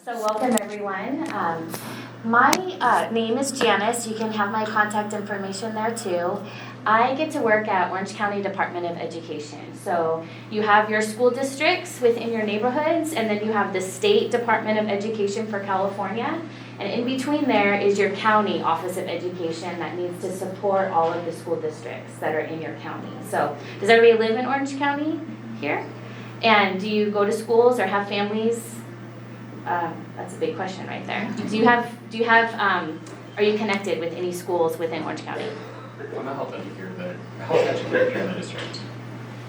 So welcome everyone. My name is Janis. You can have my contact information there too. I get to work at Orange County Department of Education. So you have your school districts within your neighborhoods, and then you have the State Department of Education for California. And in between there is your county Office of Education that needs to support all of the school districts that are in your county. So does everybody live in Orange County here? And do you go to schools or have families? That's a big question right there. Are you connected with any schools within Orange County? I'm a health educator here in the district.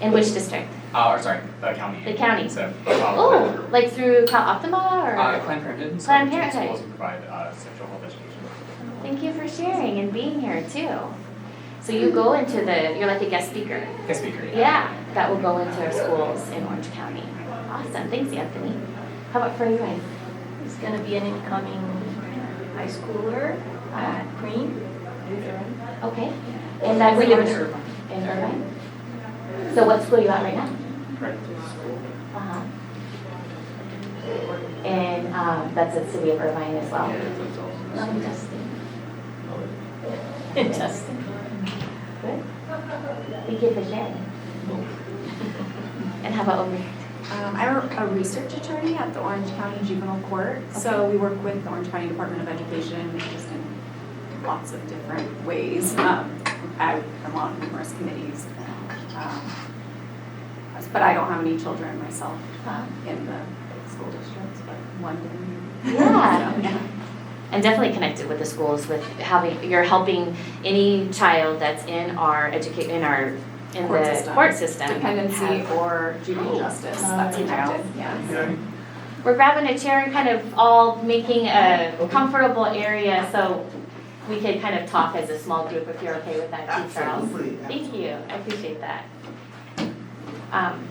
In which district? The county. The county. So, like through Cal Optima or? Planned Parenthood. Planned Parenthood. Schools provide sexual health education. Thank you for sharing and being here too. So you go into you're like a guest speaker. Guest speaker. Yeah, that will go into our schools in Orange County. Awesome, thanks Anthony. How about for you guys? He's going to be an incoming high schooler at Green. Okay. And that's We live in Irvine. In Irvine? So what school are you at right now? Practice school. Uh-huh. And that's at City of Irvine as well? Interesting. Good. Thank you for sharing. And how about over here? I'm a research attorney at the Orange County Juvenile Court. Okay. So we work with the Orange County Department of Education just in lots of different ways. I'm on numerous committees. But I don't have any children myself in the school districts, but one did. Yeah. So, yeah. And definitely connected with the schools with you're helping any child that's in the court system. Dependency or juvenile justice. That's connected. Yes. We're grabbing a chair and kind of all making a comfortable area so we could kind of talk as a small group if you're okay with that too, Charles. Thank you. I appreciate that.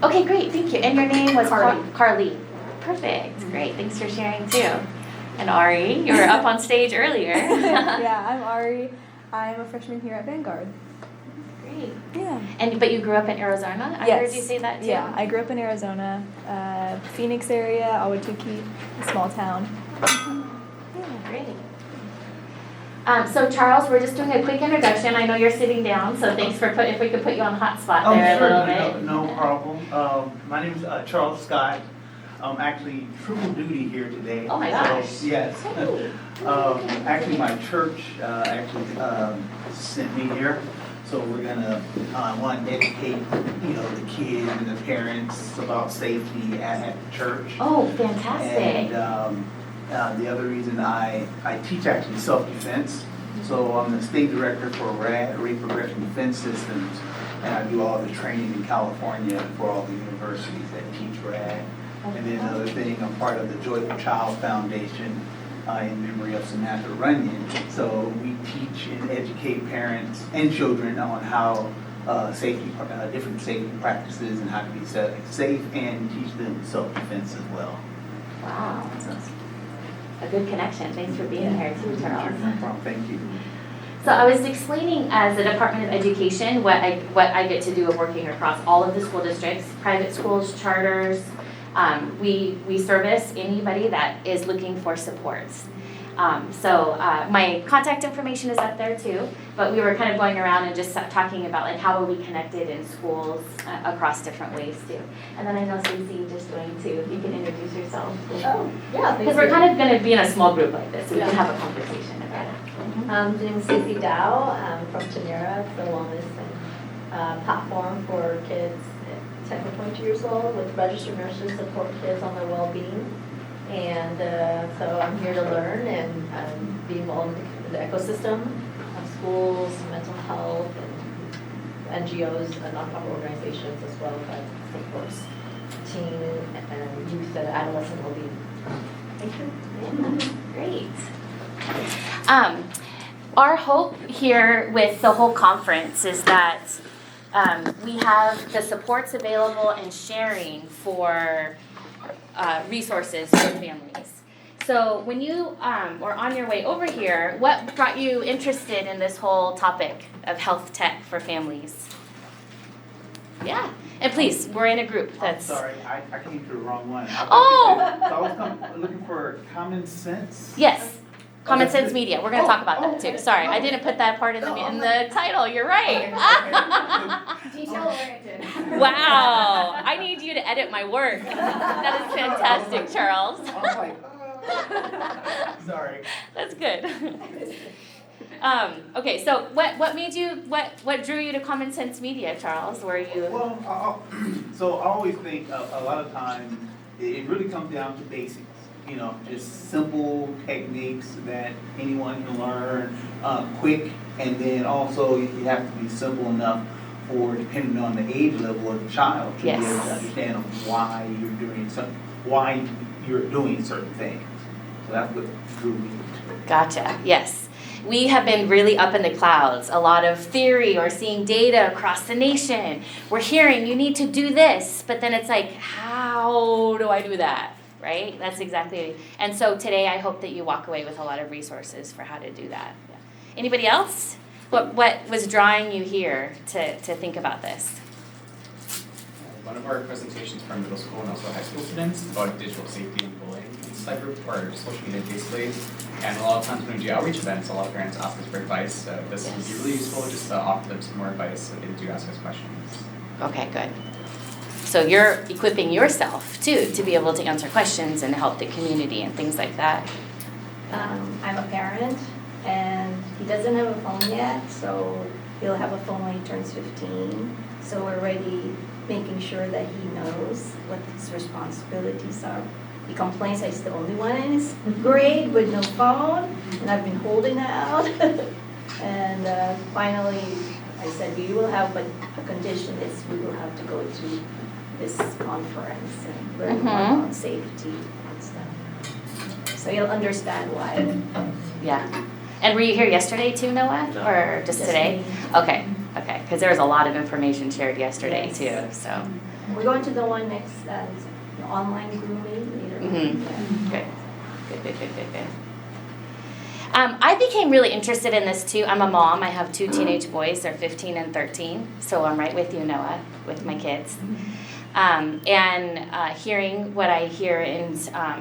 Okay, great. Thank you. And your name was Carly. Perfect. Great. Thanks for sharing too. And Ari, you were up on stage earlier. Yeah, I'm Ari. I'm a freshman here at Vanguard. Great. Yeah. But you grew up in Arizona? I heard you say that too. Yeah, I grew up in Arizona, Phoenix area, Ahwatukee, a small town. Yeah, great. So Charles, we're just doing a quick introduction. I know you're sitting down, so thanks for if we could put you on the hot spot there a little bit. No problem. My name is Charles Scott. I'm actually triple duty here today. Oh my gosh. So, yes. Actually, my church sent me here. So we're gonna want to educate, the kids and the parents about safety at the church. Oh, fantastic! And the other reason I teach actually self-defense. So I'm the state director for RAD, Rape Progression Defense Systems, and I do all the training in California for all the universities that teach RAD. And then another thing, I'm part of the Joyful Child Foundation in memory of Samantha Runyon. So we teach and educate parents and children on how different safety practices and how to be safe, and teach them self-defense as well. Wow, a good connection. Thanks for being here too, Charles. No problem. Thank you. So I was explaining as the Department of Education what I get to do of working across all of the school districts, private schools, charters. We service anybody that is looking for supports. So my contact information is up there too, but we were kind of going around and just talking about like how are we connected in schools across different ways too. And then I know Stacey just joined too. If you can introduce yourself. Oh, yeah. Because we're kind of going to be in a small group like this, so we can have a conversation about it. I'm doing Stacey Dow from Tenera. It's a wellness platform for kids 10 to 22 years old with registered nurses support kids on their well-being. And so I'm here to learn and be involved in the ecosystem of schools, mental health, and NGOs and nonprofit organizations as well as supports teen and youth and adolescent well-being. Thank you. Yeah, great. Our hope here with the whole conference is that we have the supports available and sharing for resources for families. So when you were on your way over here, what got you interested in this whole topic of health tech for families? Yeah. And please, we're in a group I'm that's. sorry, I came to the wrong one. Oh! So I was looking for common sense. Yes, Common that's Sense good. Media. We're gonna talk about that too. Okay. Sorry, I didn't put that part in the title. You're right. Detail oriented. Wow, I need you to edit my work. That is fantastic, Charles. I was like, sorry. That's good. Okay, so what made you, what drew you to Common Sense Media, Charles? Were you? Well, so I always think a lot of times it really comes down to basics. You know, just simple techniques that anyone can learn quick, and then also you have to be simple enough for, depending on the age level of the child, to be able to understand why you're doing certain things. So that's what drew me to it. Gotcha, yes. We have been really up in the clouds, a lot of theory or seeing data across the nation. We're hearing you need to do this, but then it's like, how do I do that? Right? That's exactly. And so today I hope that you walk away with a lot of resources for how to do that. Yeah. Anybody else? What was drawing you here to think about this? One of our presentations for middle school and also high school students about digital safety and bullying in cyber or social media basically. And a lot of times when we do outreach events, a lot of parents ask us for advice. So this would be really useful just to offer them some more advice so they do ask us questions. Okay, good. So you're equipping yourself too to be able to answer questions and help the community and things like that. I'm a parent, and he doesn't have a phone yet, so he'll have a phone when he turns 15. So we're already making sure that he knows what his responsibilities are. He complains that he's the only one in his grade with no phone, and I've been holding that out. And finally, I said, we will have, but a condition is we will have to go to this conference and learn more about safety and stuff. So you'll understand why. Yeah. And were you here yesterday too, Noah? No. Or just today? me. Okay, because there was a lot of information shared yesterday Yes. too, so. We're going to the one next, online grooming later. Mhm. Good. I became really interested in this too. I'm a mom. I have 2 teenage boys. They're 15 and 13. So I'm right with you, Noah, with my kids. Hearing what I hear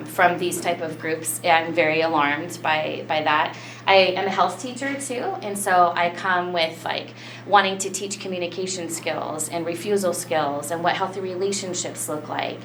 from these type of groups, I'm very alarmed by that. I am a health teacher too, and so I come with wanting to teach communication skills and refusal skills and what healthy relationships look like.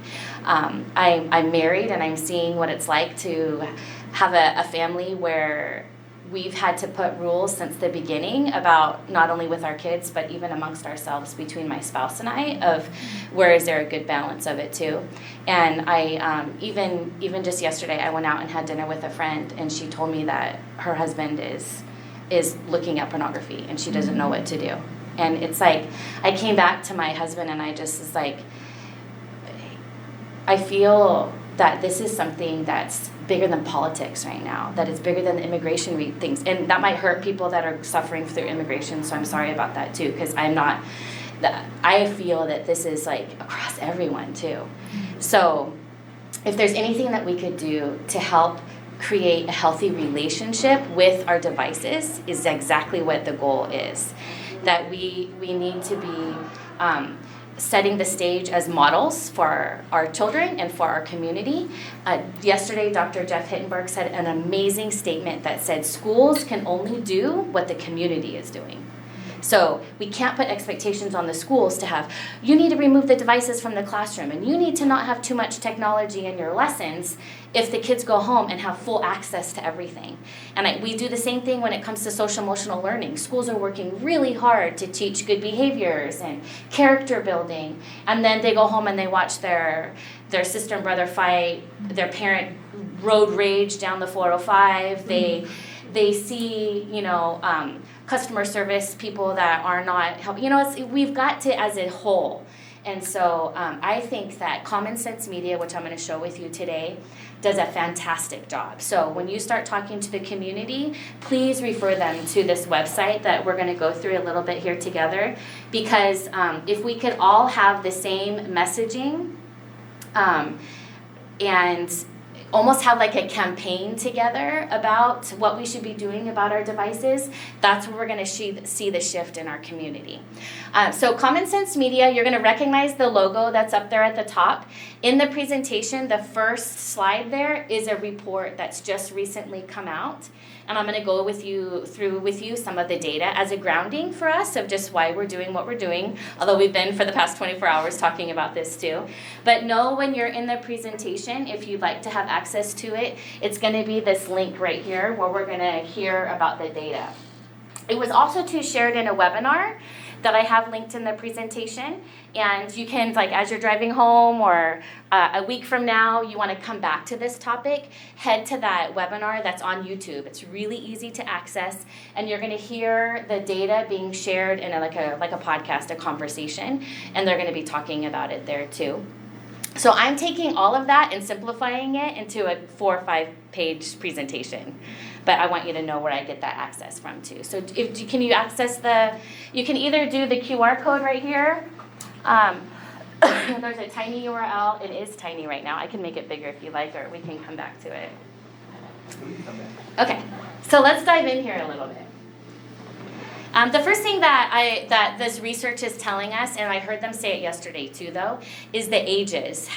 I'm married, and I'm seeing what it's like to have a family where we've had to put rules since the beginning about not only with our kids but even amongst ourselves between my spouse and I of where is there a good balance of it too. And I even just yesterday I went out and had dinner with a friend, and she told me that her husband is looking at pornography and she doesn't know what to do. And it's like I came back to my husband and I just was like, I feel that this is something that's bigger than politics right now, that it's bigger than the immigration things. And that might hurt people that are suffering through immigration, so I'm sorry about that too, because I feel that this is across everyone too. So if there's anything that we could do to help create a healthy relationship with our devices is exactly what the goal is. That we need to be setting the stage as models for our children and for our community. Yesterday, Dr. Jeff Hittenberg said an amazing statement that said schools can only do what the community is doing. So we can't put expectations on the schools to have, you need to remove the devices from the classroom and you need to not have too much technology in your lessons if the kids go home and have full access to everything. And we do the same thing when it comes to social emotional learning. Schools are working really hard to teach good behaviors and character building, and then they go home and they watch their sister and brother fight, their parent road rage down the 405, they see, customer service people that are not helping. We've got to as a whole. And so I think that Common Sense Media, which I'm going to show with you today, does a fantastic job. So when you start talking to the community, please refer them to this website that we're going to go through a little bit here together. Because if we could all have the same messaging and almost have like a campaign together about what we should be doing about our devices, that's where we're going to see the shift in our community. So Common Sense Media, you're going to recognize the logo that's up there at the top. In the presentation, the first slide there is a report that's just recently come out. And I'm going to go through with you some of the data as a grounding for us of just why we're doing what we're doing, although we've been for the past 24 hours talking about this too. But know when you're in the presentation, if you'd like to have access to it, it's going to be this link right here where we're going to hear about the data. It was also shared in a webinar that I have linked in the presentation, and you can, like, as you're driving home or a week from now, you want to come back to this topic, head to that webinar that's on YouTube. It's really easy to access, and you're going to hear the data being shared in like a podcast, a conversation, and they're going to be talking about it there too. So I'm taking all of that and simplifying it into a 4 or 5 page presentation. But I want you to know where I get that access from too. So can you access you can either do the QR code right here. There's a tiny URL. It is tiny right now. I can make it bigger if you like, or we can come back to it. Okay, so let's dive in here a little bit. The first thing that this research is telling us, and I heard them say it yesterday too, though, is the ages.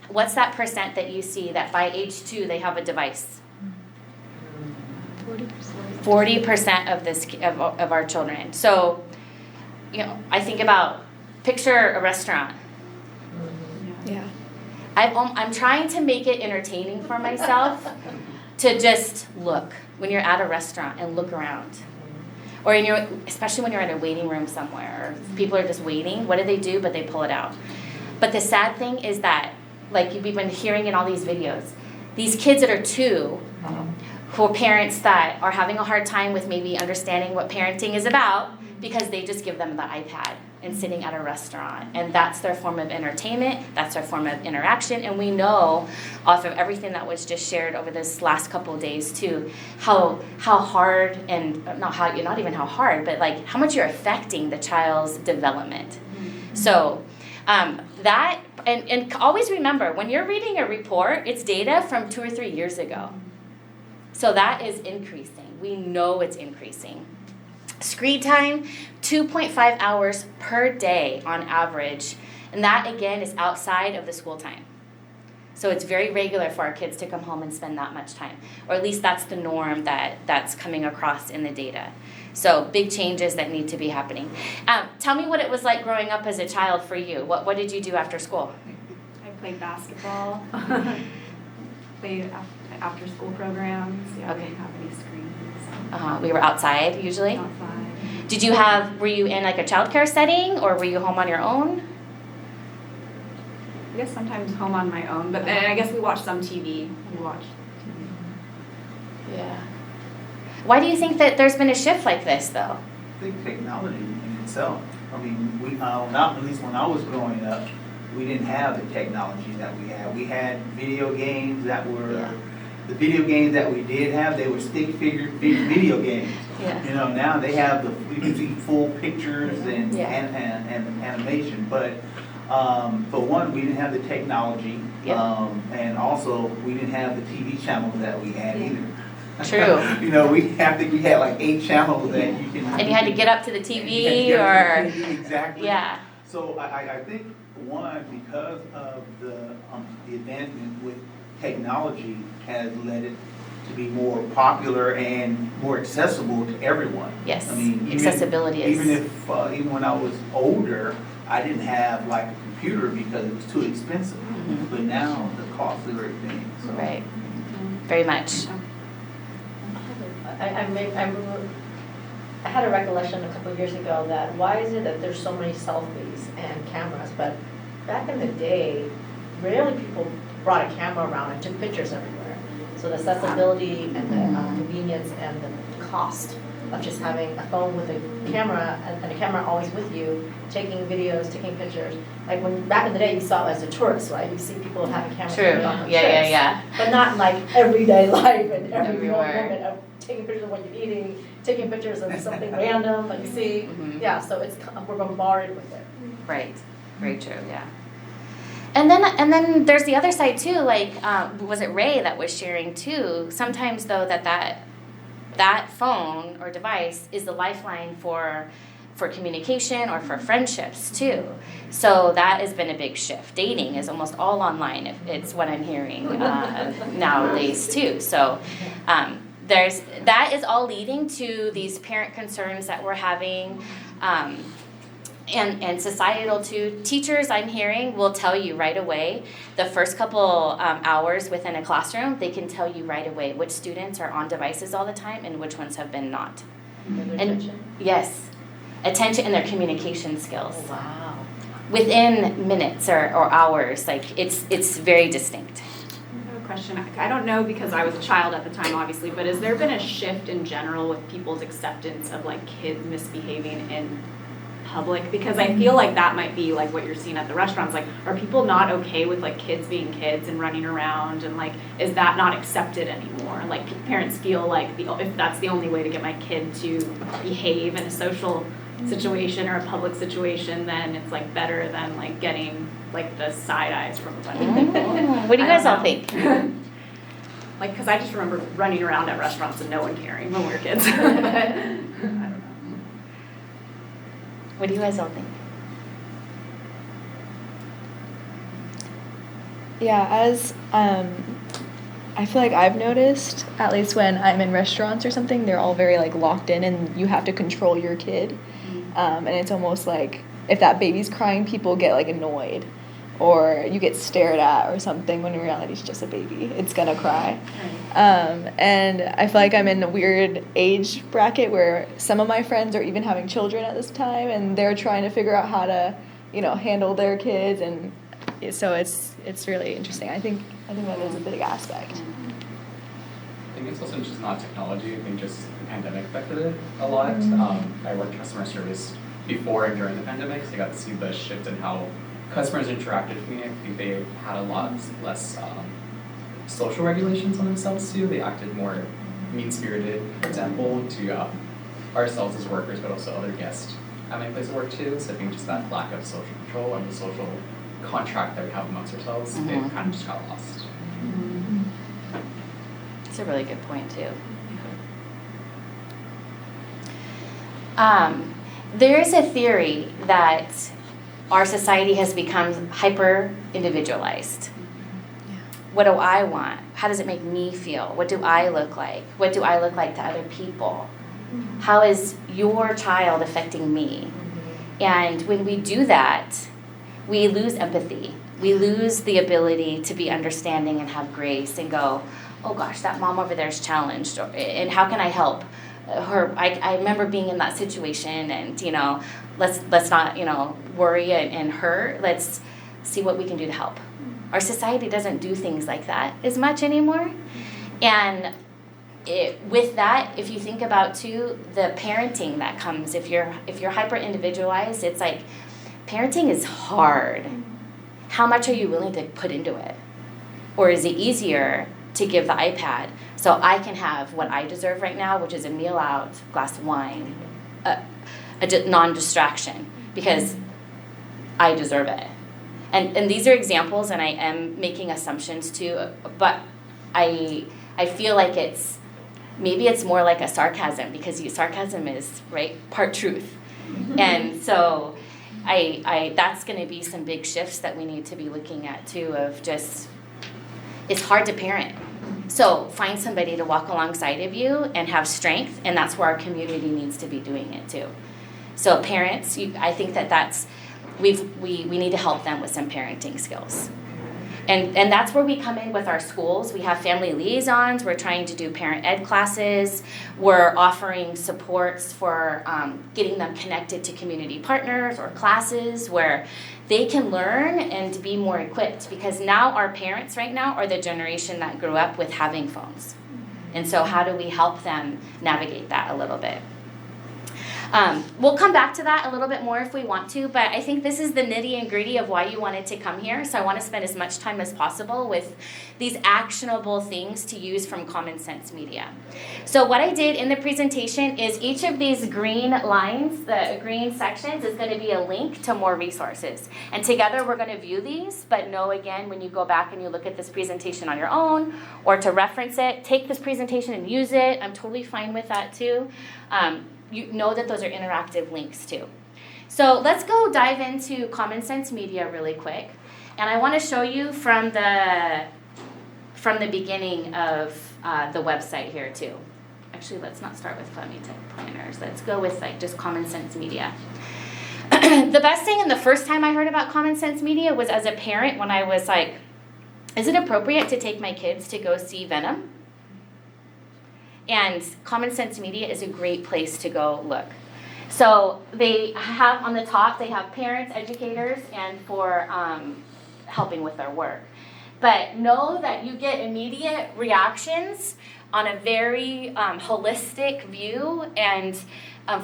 What's that percent that you see that by age 2 they have a device? 40% of our children. So, I think about picture a restaurant. Yeah. I'm trying to make it entertaining for myself to just look when you're at a restaurant and look around. Or especially when you're in a waiting room somewhere, or people are just waiting. What do? But they pull it out. But the sad thing is that, like we've been hearing in all these videos, these kids that are 2, for parents that are having a hard time with maybe understanding what parenting is about, because they just give them the iPad and sitting at a restaurant. And that's their form of entertainment, that's their form of interaction. And we know off of everything that was just shared over this last couple of days too, how hard, and not even how hard, but like how much you're affecting the child's development. So that, and always remember, when you're reading a report, it's data from 2 or 3 years ago. So that is increasing. We know it's increasing. Screen time, 2.5 hours per day on average. And that, again, is outside of the school time. So it's very regular for our kids to come home and spend that much time. Or at least that's the norm that's coming across in the data. So big changes that need to be happening. Tell me what it was like growing up as a child for you. What did you do after school? I played basketball, played after school programs. Yeah, Okay. We didn't have any screens. We were outside usually? Outside. Were you in like a childcare setting, or were you home on your own? I guess sometimes home on my own, but then I guess we watched some TV. Yeah. Why do you think that there's been a shift like this, though? I think technology in itself. I mean, at least when I was growing up, we didn't have the technology that we have. We had video games that were, the video games that we did have, they were stick figure video games. Yeah. Now they have you can see full pictures and animation. But for one, we didn't have the technology, and also we didn't have the TV channels that we had either. True. I think we had like 8 channels that you can. And you had to get up to the TV, or exactly. Yeah. So I think one, because of the advancement with technology, has led it to be more popular and more accessible to everyone. Yes. I mean, accessibility is. Even when I was older, I didn't have like a computer because it was too expensive. Mhm. But now the cost of everything. So. Right. Very much. I had a recollection a couple of years ago that why is it that there's so many selfies and cameras, but back in the day, rarely people brought a camera around and took pictures everywhere. So the accessibility and the convenience and the cost of just having a phone with a camera and a camera always with you, taking videos, taking pictures. Like when back in the day, you saw it as a tourist, right? You see people having cameras. True. going on Yeah. trips. But not like everyday life and every Everywhere. moment of taking pictures of what you're eating, taking pictures of something random that you see. Mhm. Yeah, so we're bombarded with it. Right. Very true. Yeah. And then there's the other side too, like, was it Ray that was sharing too? Sometimes though that phone or device is the lifeline for communication or for friendships too. So that has been a big shift. Dating is almost all online. It's what I'm hearing nowadays too. So that is all leading to these parent concerns that we're having. And societal too. Teachers, I'm hearing, will tell you right away, the first couple hours within a classroom, they can tell you right away which students are on devices all the time and which ones have been not. Attention. Yes, attention and their communication skills. Oh, wow. Within minutes or hours, like it's very distinct. I have a question. I don't know because I was a child at the time, obviously, but has there been a shift in general with people's acceptance of like kids misbehaving in public? Because I feel like that might be like what you're seeing at the restaurants. Like, are people not okay with like kids being kids and running around, and like, is that not accepted anymore? Like, parents feel like if that's the only way to get my kid to behave in a social situation or a public situation, then it's like better than like getting like the side eyes from a bunch of people. What do you guys all think? Like, because I just remember running around at restaurants and no one caring when we were kids. I don't know. What do you guys all think? Yeah, as I feel like I've noticed, at least when I'm in restaurants or something, they're all very like locked in, and you have to control your kid. And it's almost like if that baby's crying, people get like annoyed, or you get stared at or something, when in reality it's just a baby. It's gonna cry. And I feel like I'm in a weird age bracket where some of my friends are even having children at this time, and they're trying to figure out how to, handle their kids, and so it's really interesting. I think that is a big aspect. I think it's also just not technology. I think just the pandemic affected it a lot. I worked customer service before and during the pandemic, so I got to see the shift in how customers interacted with me. I think they had a lot less social regulations on themselves too. They acted more mean-spirited, for example, to ourselves as workers, but also other guests at my place of work too. So I think just that lack of social control and the social contract that we have amongst ourselves, it kind of just got lost. That's a really good point too. There is a theory that our society has become hyper-individualized. What do I want? How does it make me feel? What do I look like? What do I look like to other people? How is your child affecting me? And when we do that, we lose empathy. We lose the ability to be understanding and have grace and go, oh gosh, that mom over there is challenged, and how can I help her? I remember being in that situation, and let's not worry and hurt. Let's see what we can do to help. Our society doesn't do things like that as much anymore, and with that, if you think about too the parenting that comes, if you're hyper individualized, it's like parenting is hard. How much are you willing to put into it? Or is it easier to give the iPad so I can have what I deserve right now, which is a meal out, glass of wine, a non-distraction, because I deserve it. And these are examples, and I am making assumptions too, but I feel like maybe it's more like a sarcasm, because sarcasm is, right, part truth. And so that's going to be some big shifts that we need to be looking at too, of just, it's hard to parent. So find somebody to walk alongside of you and have strength, and that's where our community needs to be doing it too. So parents, I think that's, we need to help them with some parenting skills. And that's where we come in with our schools. We have family liaisons. We're trying to do parent ed classes. We're offering supports for getting them connected to community partners or classes where they can learn and be more equipped, because now our parents right now are the generation that grew up with having phones. And so how do we help them navigate that a little bit? We'll come back to that a little bit more if we want to, but I think this is the nitty and gritty of why you wanted to come here. So I want to spend as much time as possible with these actionable things to use from Common Sense Media. So what I did in the presentation is each of these green lines, the green sections, is going to be a link to more resources. And together we're going to view these, but know again when you go back and you look at this presentation on your own or to reference it, take this presentation and use it. I'm totally fine with that too. You know that those are interactive links too. So let's go dive into Common Sense Media really quick. And I want to show you from the beginning of the website here too. Actually, let's not start with Family Tech Planners. Let's go with like just Common Sense Media. The best thing and the first time I heard about Common Sense Media was as a parent when I was like, is it appropriate to take my kids to go see Venom? And Common Sense Media is a great place to go look. So they have on the top, they have parents, educators, and for helping with their work. But know that you get immediate reactions on a very holistic view and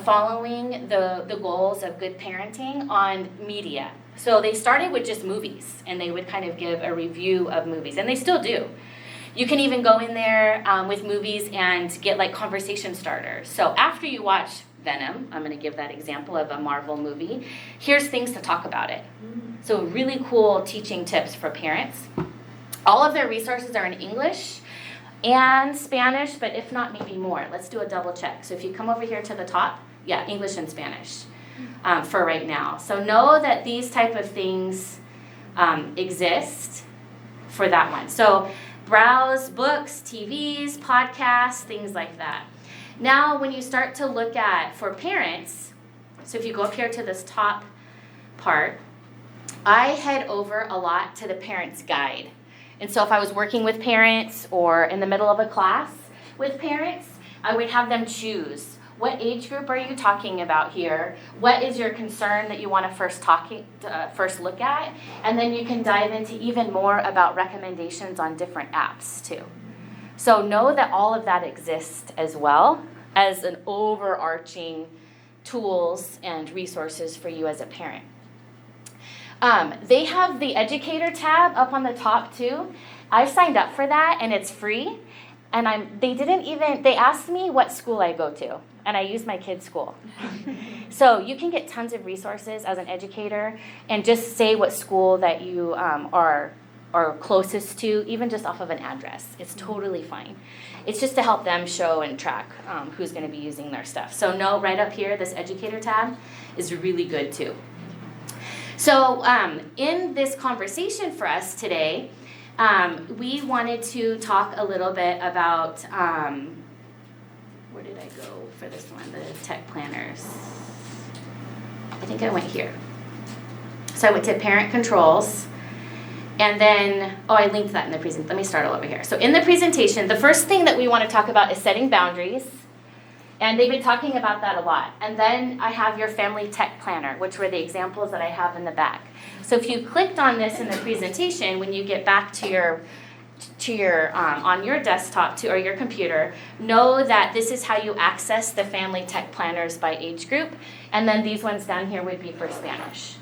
following the goals of good parenting on media. So they started with just movies, and they would kind of give a review of movies, and they still do. You can even go in there with movies and get like conversation starters. So after you watch Venom, I'm going to give that example of a Marvel movie, here's things to talk about it. So really cool teaching tips for parents. All of their resources are in English and Spanish, but if not, maybe more. Let's do a double check. So if you come over here to the top, yeah, English and Spanish for right now. So know that these type of things exist for that one. So browse books, TVs, podcasts, things like that. Now, when you start to look at, for parents, so if you go up here to this top part, I head over a lot to the parent's guide. And so if I was working with parents or in the middle of a class with parents, I would have them choose. What age group are you talking about here? What is your concern that you want to first look at? And then you can dive into even more about recommendations on different apps too. So know that all of that exists as well as an overarching tools and resources for you as a parent. They have the educator tab up on the top too. I signed up for that and it's free. And they asked me what school I go to, and I use my kid's school. So you can get tons of resources as an educator and just say what school that you are closest to, even just off of an address. It's totally fine. It's just to help them show and track who's going to be using their stuff. So know right up here, this educator tab is really good too. So in this conversation for us today, we wanted to talk a little bit about, where did I go for this one, the tech planners? I think I went here. So I went to parent controls, and then, I linked that in the presentation. Let me start all over here. So in the presentation, the first thing that we want to talk about is setting boundaries, and they've been talking about that a lot. And then I have your family tech planner, which were the examples that I have in the back. So if you clicked on this in the presentation, when you get back to your on your desktop or your computer, know that this is how you access the family tech planners by age group, and then these ones down here would be for Spanish.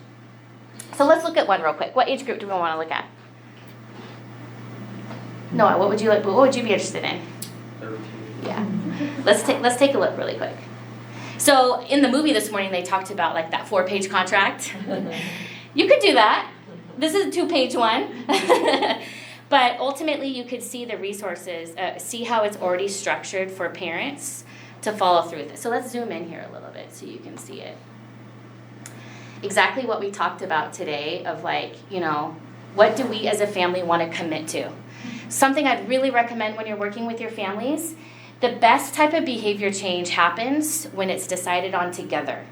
So let's look at one real quick. What age group do we want to look at? Noah, what would you be interested in? 13. Yeah. Let's take a look really quick. So in the movie this morning, they talked about like that 4-page contract. You could do that. This is a 2-page one. But ultimately, you could see the resources, see how it's already structured for parents to follow through with it. So let's zoom in here a little bit so you can see it. Exactly what we talked about today of like, what do we as a family want to commit to? Something I'd really recommend when you're working with your families, the best type of behavior change happens when it's decided on together.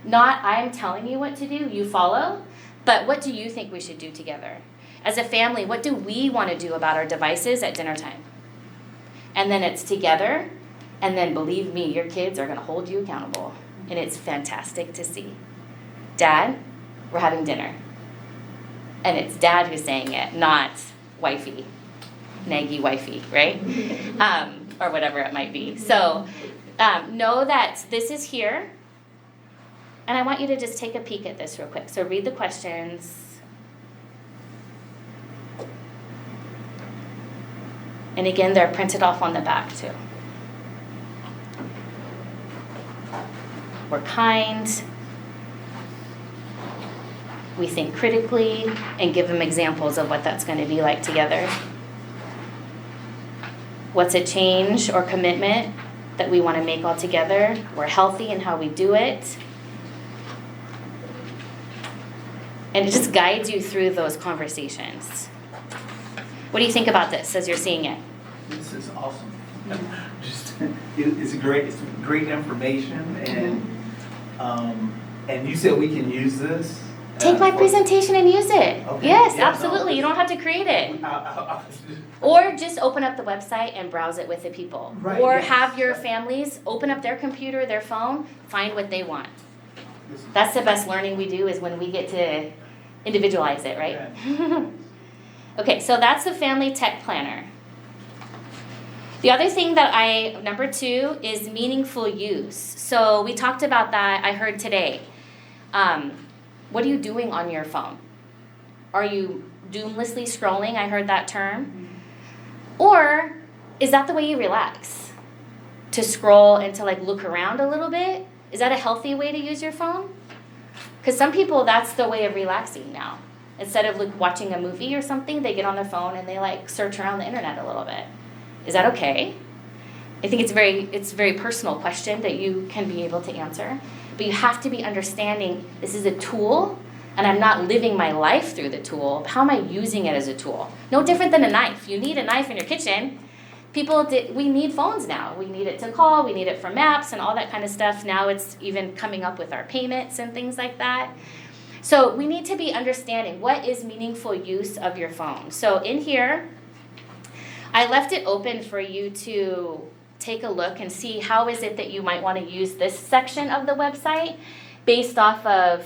Not, I'm telling you what to do, you follow, but what do you think we should do together? As a family, what do we want to do about our devices at dinner time? And then it's together, and then believe me, your kids are going to hold you accountable. And it's fantastic to see. Dad, we're having dinner. And it's dad who's saying it, not wifey, naggy wifey, right? Or whatever it might be. So know that this is here. And I want you to just take a peek at this real quick. So read the questions. And again, they're printed off on the back too. We're kind. We think critically and give them examples of what that's going to be like together. What's a change or commitment that we want to make all together? We're healthy in how we do it. And it just guides you through those conversations. What do you think about this as you're seeing it? This is awesome. It's great information, and you said we can use this. Take my presentation and use it. Okay. Yes, Yeah, absolutely. no, You don't have to create it. Or just open up the website and browse it with the people. Right, Or yes. have your families open up their computer, their phone, find what they want. That's the best learning we do, is when we get to individualize it, right? Okay, so that's the Family Tech Planner. The other thing that number 2 is meaningful use. So we talked about that, I heard today. What are you doing on your phone? Are you doomlessly scrolling? I heard that term. Or is that the way you relax? To scroll and to like look around a little bit? Is that a healthy way to use your phone? Because some people, that's the way of relaxing now. Instead of like watching a movie or something, they get on their phone and they like search around the internet a little bit. Is that okay? I think it's a very personal question that you can be able to answer. But you have to be understanding this is a tool, and I'm not living my life through the tool. How am I using it as a tool? No different than a knife. You need a knife in your kitchen. We need phones now. We need it to call. We need it for maps and all that kind of stuff. Now it's even coming up with our payments and things like that. So we need to be understanding what is meaningful use of your phone. So in here, I left it open for you to take a look and see how is it that you might want to use this section of the website based off of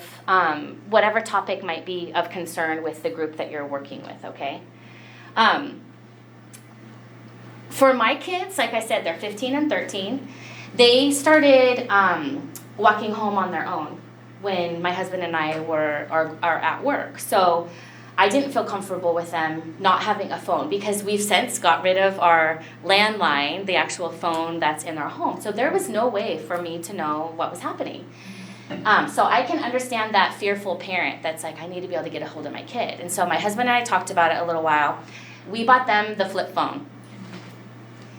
whatever topic might be of concern with the group that you're working with, okay? For my kids, like I said, they're 15 and 13. They started walking home on their own when my husband and I are at work. So I didn't feel comfortable with them not having a phone because we've since got rid of our landline, the actual phone that's in our home. So there was no way for me to know what was happening. So I can understand that fearful parent that's like, I need to be able to get a hold of my kid. And so my husband and I talked about it a little while. We bought them the flip phone.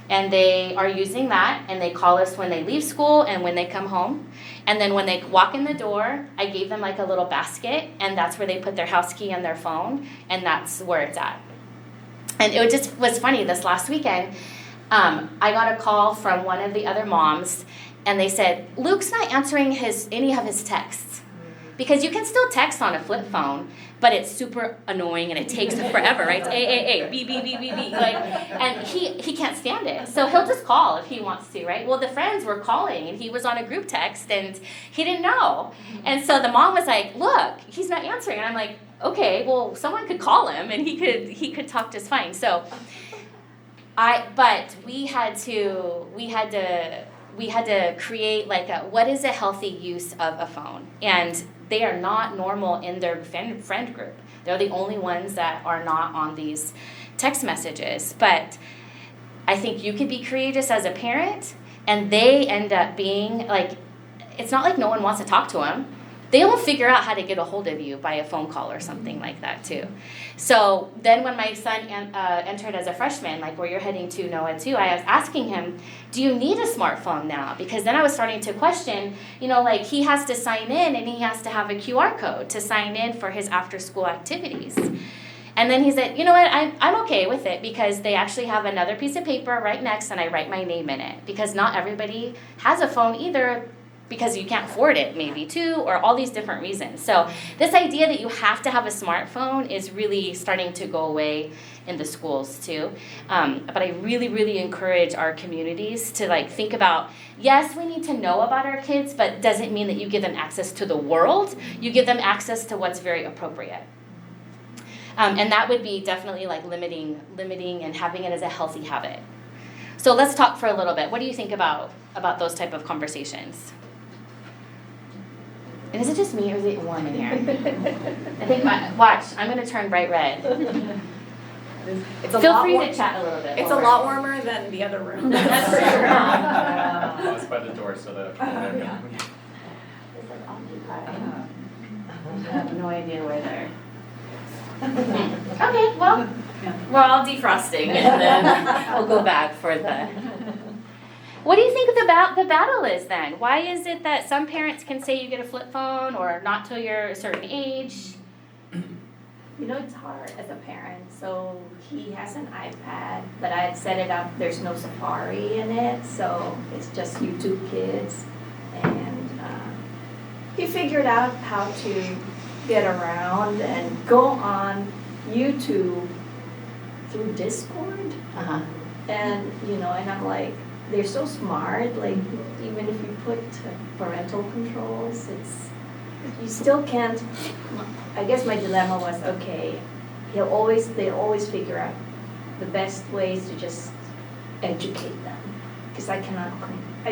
And they are using that, and they call us when they leave school and when they come home. And then when they walk in the door, I gave them like a little basket, and that's where they put their house key and their phone, and that's where it's at. And it just was funny, this last weekend, I got a call from one of the other moms, and they said, Luke's not answering any of his texts. Because you can still text on a flip phone, but it's super annoying and it takes forever, right? It's A, B, B, B, B, B. Like, and he can't stand it. So he'll just call if he wants to, right? Well, the friends were calling and he was on a group text and he didn't know. And so the mom was like, look, he's not answering. And I'm like, okay, well, someone could call him and he could talk just fine. So but we had to create like what is a healthy use of a phone? And they are not normal in their friend group. They're the only ones that are not on these text messages. But I think you could be courageous as a parent, and they end up being like, it's not like no one wants to talk to them. They will figure out how to get a hold of you by a phone call or something like that too. So then when my son entered as a freshman, like where you're heading to, Noah, too, I was asking him, do you need a smartphone now? Because then I was starting to question, like he has to sign in and he has to have a QR code to sign in for his after-school activities. And then he said, you know what, I'm okay with it because they actually have another piece of paper right next and I write my name in it. Because not everybody has a phone either, because you can't afford it maybe too, or all these different reasons. So this idea that you have to have a smartphone is really starting to go away in the schools too. But I really, really encourage our communities to like think about, yes, we need to know about our kids, but doesn't mean that you give them access to the world. You give them access to what's very appropriate. And that would be definitely like limiting and having it as a healthy habit. So let's talk for a little bit. What do you think about those type of conversations? And is it just me or is it warm in here? I think, watch, I'm gonna turn bright red. It's a Feel lot free more- to chat a little bit. It's a more. lot warmer than the other room. That's for sure. Oh, it's by the door, so the. Yeah. I have no idea where they're. Okay, well, we're all defrosting and then we'll go back for the. What do you think the battle is then? Why is it that some parents can say you get a flip phone or not till you're a certain age? You know, it's hard as a parent. So he has an iPad, but I had set it up. There's no Safari in it, so it's just YouTube Kids. And he figured out how to get around and go on YouTube through Discord. Uh-huh. And, you know, and I'm like, they're so smart. Like, even if you put parental controls, you still can't. I guess my dilemma was, okay, they always figure out the best ways to just educate them. Because I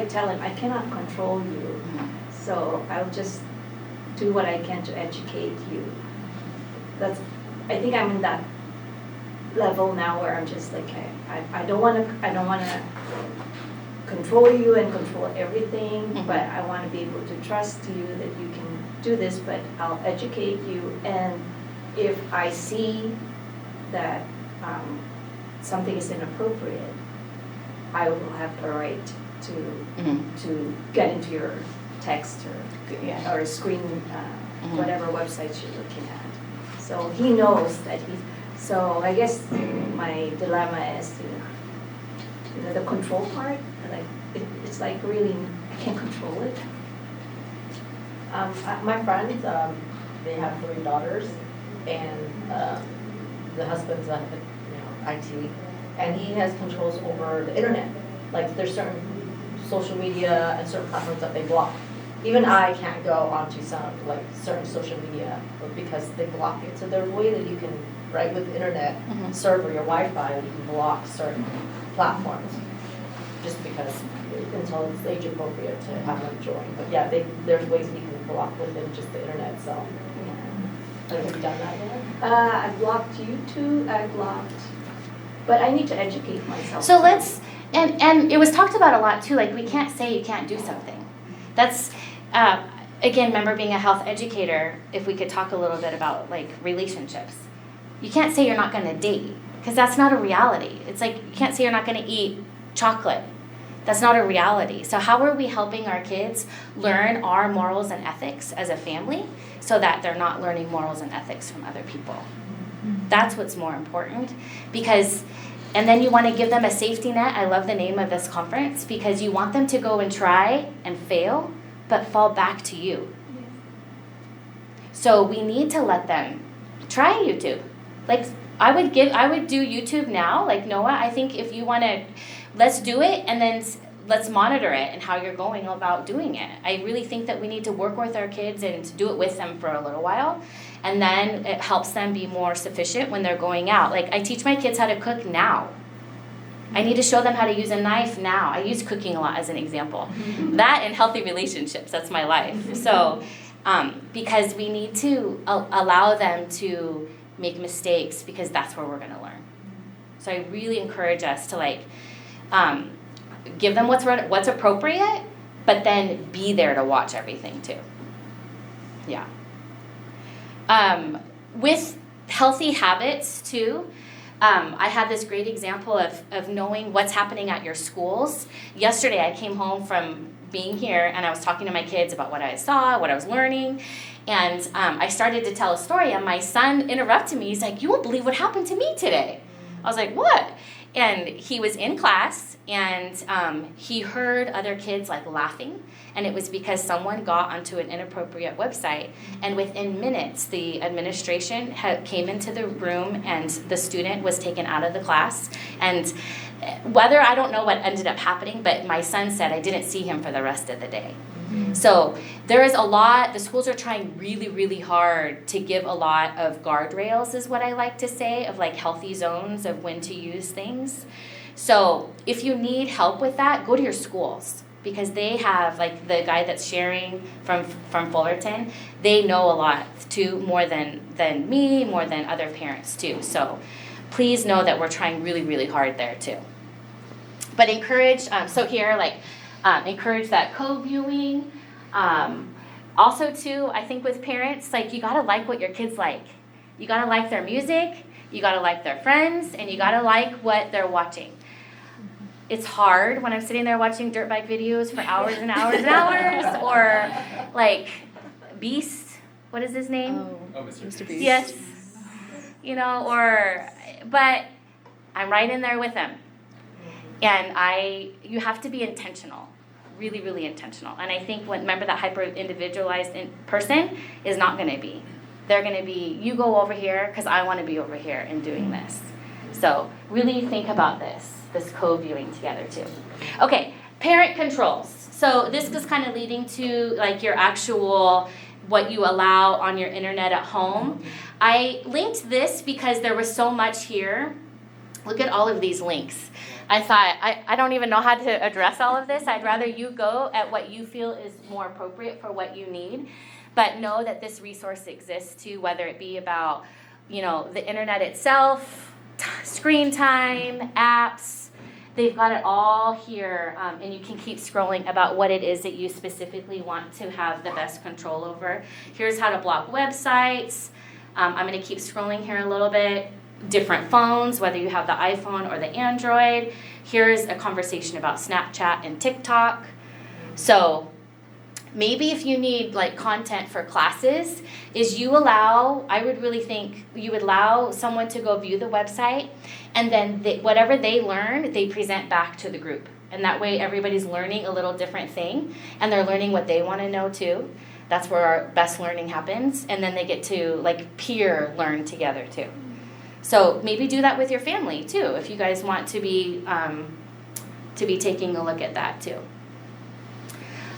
tell him, I cannot control you. So I'll just do what I can to educate you. I think I'm in that level now where I'm just like, I don't want to control you and control everything, but I want to be able to trust you that you can do this, but I'll educate you. And if I see that something is inappropriate, I will have the right to get into your text or screen, whatever websites you're looking at. So he knows that so I guess my dilemma is, the control part, like it's like really, I can't control it. My friends, they have 3 daughters, and the husband's IT, and he has controls over the internet. Like there's certain social media and certain platforms that they block. Even I can't go onto some certain social media because they block it. So there's a way that you can, right, with the internet server, your Wi-Fi, you can block certain platforms just because until it's age appropriate to have them join. But yeah, there's ways that you can block within just the internet. So have you done that yet? I blocked YouTube. But I need to educate myself. So let's, and it was talked about a lot too, like we can't say you can't do something. That's, again, remember being a health educator, if we could talk a little bit about like relationships. You can't say you're not going to date, because that's not a reality. It's like, you can't say you're not going to eat chocolate. That's not a reality. So how are we helping our kids learn our morals and ethics as a family so that they're not learning morals and ethics from other people? That's what's more important, because, and then you want to give them a safety net. I love the name of this conference, because you want them to go and try and fail, but fall back to you. So we need to let them try YouTube. Like I would do YouTube now, like Noah, I think if you want to, let's do it and then let's monitor it and how you're going about doing it. I really think that we need to work with our kids and to do it with them for a little while. And then it helps them be more sufficient when they're going out. Like I teach my kids how to cook now. I need to show them how to use a knife now. I use cooking a lot as an example. That and healthy relationships, that's my life. So, because we need to allow them to make mistakes, because that's where we're going to learn. So I really encourage us to give them what's appropriate, but then be there to watch everything too. Yeah. With healthy habits too, I had this great example of knowing what's happening at your schools. Yesterday I came home from being here and I was talking to my kids about what I saw, what I was learning, and I started to tell a story and my son interrupted me. He's like, "You won't believe what happened to me today." I was like, "What?" And he was in class and he heard other kids laughing, and it was because someone got onto an inappropriate website, and within minutes the administration came into the room and the student was taken out of the class. And whether, I don't know what ended up happening, but my son said I didn't see him for the rest of the day. So there is a lot, the schools are trying really, really hard to give a lot of guardrails, is what I like to say, of healthy zones of when to use things. So if you need help with that, go to your schools. because they have, like the guy that's sharing from Fullerton, they know a lot too, more than me, more than other parents too. So please know that we're trying really, really hard there too. But encourage, so here, like, encourage that co-viewing. Also too, I think with parents, like, you gotta like what your kids like. You gotta like their music, you gotta like their friends, and you gotta like what they're watching. It's hard when I'm sitting there watching dirt bike videos for hours and hours and hours, or like Beast, what is his name? Oh, Mr. Beast. Yes, you know, but I'm right in there with them. And you have to be intentional, really, really intentional. And I think remember that hyper-individualized person is not going to be. They're going to be, you go over here because I want to be over here and doing this. So really think about this co-viewing together too. Okay, parent controls. So this is kind of leading to like your actual, what you allow on your internet at home. I linked this because there was so much here. Look at all of these links. I thought, I don't even know how to address all of this. I'd rather you go at what you feel is more appropriate for what you need. But know that this resource exists too, whether it be about, you know, the internet itself, screen time, apps. They've got it all here, and you can keep scrolling about what it is that you specifically want to have the best control over. Here's how to block websites. I'm going to keep scrolling here a little bit. Different phones, whether you have the iPhone or the Android. Here's a conversation about Snapchat and TikTok. So maybe if you need like content for classes, I would really think you would allow someone to go view the website, and then whatever they learn, they present back to the group. And that way everybody's learning a little different thing, and they're learning what they want to know too. That's where our best learning happens. And then they get to like peer learn together too. So maybe do that with your family too, if you guys want to be taking a look at that too.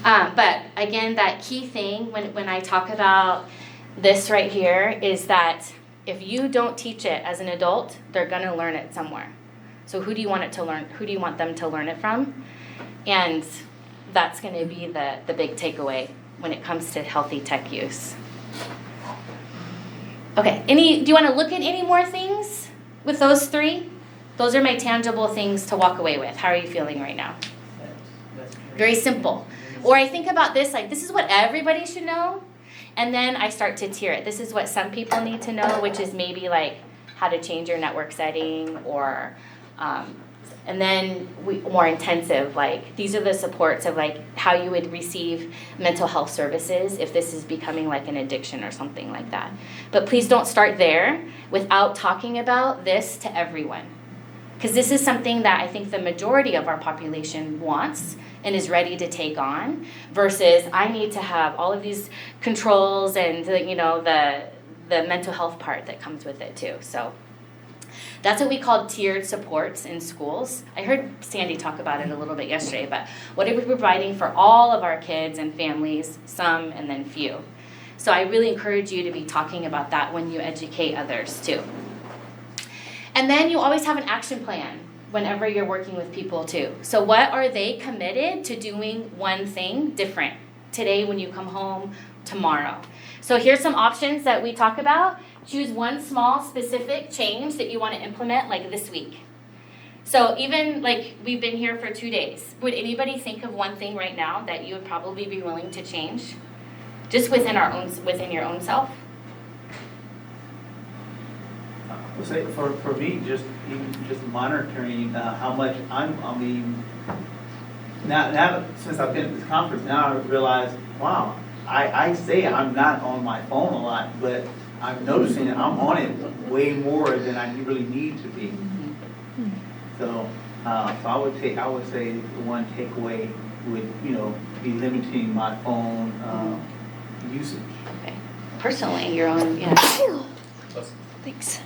But again, that key thing when I talk about this right here is that if you don't teach it as an adult, they're gonna learn it somewhere. So who do you want it to learn? Who do you want them to learn it from? And that's gonna be the big takeaway when it comes to healthy tech use. Okay, do you want to look at any more things with those three? Those are my tangible things to walk away with. How are you feeling right now? Very simple. Or I think about this, like this is what everybody should know, and then I start to tier it. This is what some people need to know, which is maybe like how to change your network setting, or and then more intensive, like these are the supports of like how you would receive mental health services if this is becoming like an addiction or something like that. But please don't start there without talking about this to everyone. Because this is something that I think the majority of our population wants and is ready to take on, versus I need to have all of these controls and the mental health part that comes with it too. So that's what we call tiered supports in schools. I heard Sandy talk about it a little bit yesterday, but what are we providing for all of our kids and families, some and then few. So I really encourage you to be talking about that when you educate others too. And then you always have an action plan whenever you're working with people too. So what are they committed to doing one thing different today when you come home, tomorrow? So here's some options that we talk about. Choose one small specific change that you want to implement like this week. So even like we've been here for 2 days. Would anybody think of one thing right now that you would probably be willing to change? Just within your own self? I'll say for me, just monitoring how much now since I've been at this conference, now I realize, wow, I say I'm not on my phone a lot, but I'm noticing that I'm on it way more than I really need to be. So I would say the one takeaway would be limiting my phone usage. Okay. Personally, your own, Thanks.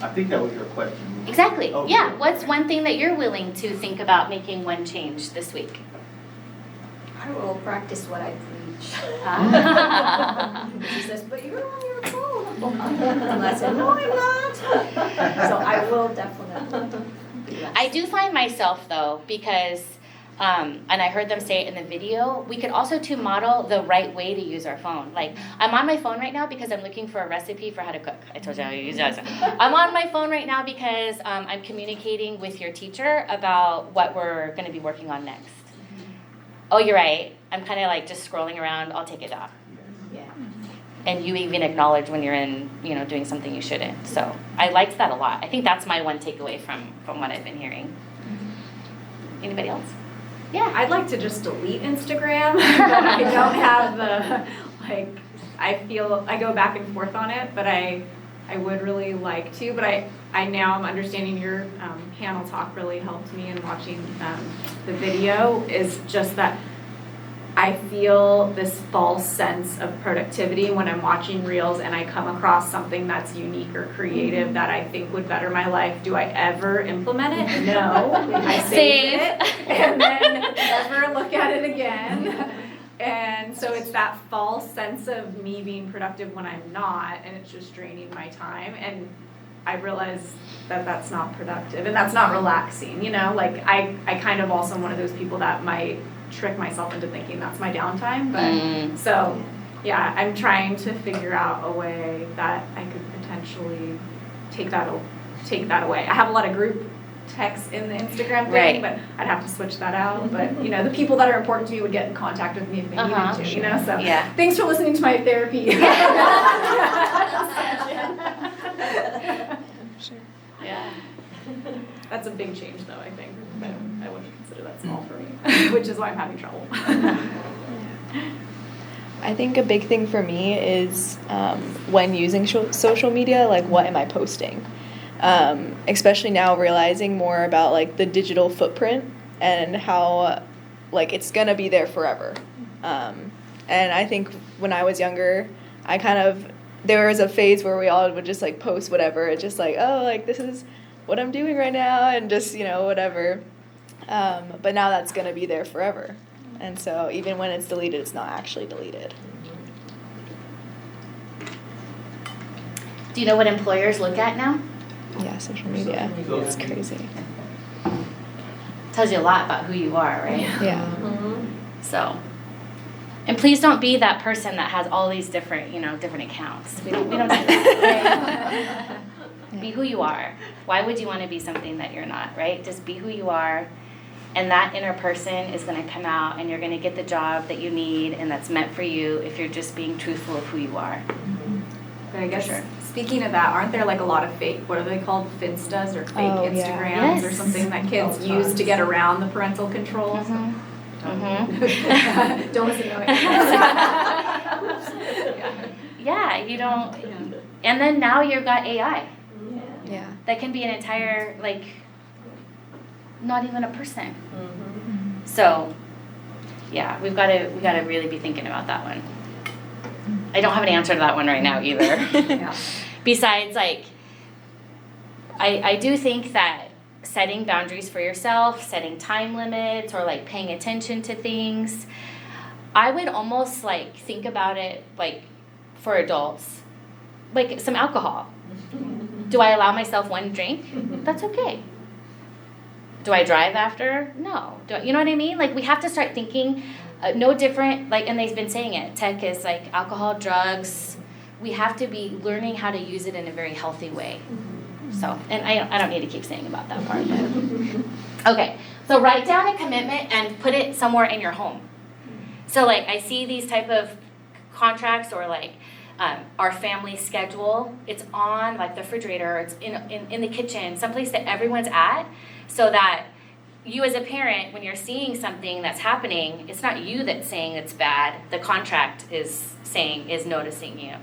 I think that was your question. Exactly. Okay. Yeah. What's one thing that you're willing to think about making one change this week? I will practice what I preach. She says, but you're on your phone. And I said, no, I'm not. So I will definitely do that. I do find myself though, because and I heard them say it in the video, we could also too model the right way to use our phone. Like, I'm on my phone right now because I'm looking for a recipe for how to cook. I told you how to use it. I'm on my phone right now because I'm communicating with your teacher about what we're going to be working on next. Oh, you're right. I'm kind of like just scrolling around. I'll take it down. Yeah. And you even acknowledge when you're in, doing something you shouldn't. So I liked that a lot. I think that's my one takeaway from what I've been hearing. Anybody else? Yeah. I'd like to just delete Instagram, but I don't have the, I go back and forth on it, but I would really like to, but I now am understanding your panel talk really helped me in watching the video, is just that I feel this false sense of productivity when I'm watching reels and I come across something that's unique or creative that I think would better my life. Do I ever implement it? No. I save it and then never look at it again. And so it's that false sense of me being productive when I'm not, and it's just draining my time. And I realize that that's not productive and that's not relaxing, Like I kind of also am one of those people that might trick myself into thinking that's my downtime, but so yeah, I'm trying to figure out a way that I could potentially take that away. I have a lot of group texts in the Instagram thing, but I'd have to switch that out. But the people that are important to me would get in contact with me if they needed to, So yeah. Thanks for listening to my therapy. Sure. Yeah. That's a big change though, I think. But I wouldn't consider that small for me, which is why I'm having trouble. I think a big thing for me is when using social media, like what am I posting? Especially now realizing more about like the digital footprint and how like it's gonna be there forever. And I think when I was younger, there was a phase where we all would just like post whatever. It's just like, oh, like this is what I'm doing right now, and just whatever. But now that's gonna be there forever. And so even when it's deleted, it's not actually deleted. Do you know what employers look at now? Yeah, social media. It's crazy. Tells you a lot about who you are, right? Yeah. So, and please don't be that person that has all these different accounts. We don't do that, right? Be who you are. Why would you want to be something that you're not, right? Just be who you are, and that inner person is going to come out, and you're going to get the job that you need and that's meant for you if you're just being truthful of who you are. But I guess speaking of that, aren't there like a lot of fake, what are they called, Finstas or fake Instagrams or something that kids use to get around the parental controls? Don't listen to it. Yeah, you don't. And then now you've got AI. Yeah. That can be an entire, like, not even a person. So, yeah, we got to really be thinking about that one. I don't have an answer to that one right now either. Besides, like, I do think that setting boundaries for yourself, setting time limits, or like paying attention to things, I would almost like think about it like for adults, like some alcohol. Do I allow myself one drink? That's okay. Do I drive after? No. You know what I mean? Like, we have to start thinking no different, like, and they've been saying it, tech is like alcohol, drugs. We have to be learning how to use it in a very healthy way. So, and I don't need to keep saying about that part. But. Okay, so write down a commitment and put it somewhere in your home. So, like, I see these type of contracts, or like our family schedule. It's on like the refrigerator. It's in the kitchen, someplace that everyone's at, so that you as a parent, when you're seeing something that's happening, it's not you that's saying it's bad. The contract is noticing you.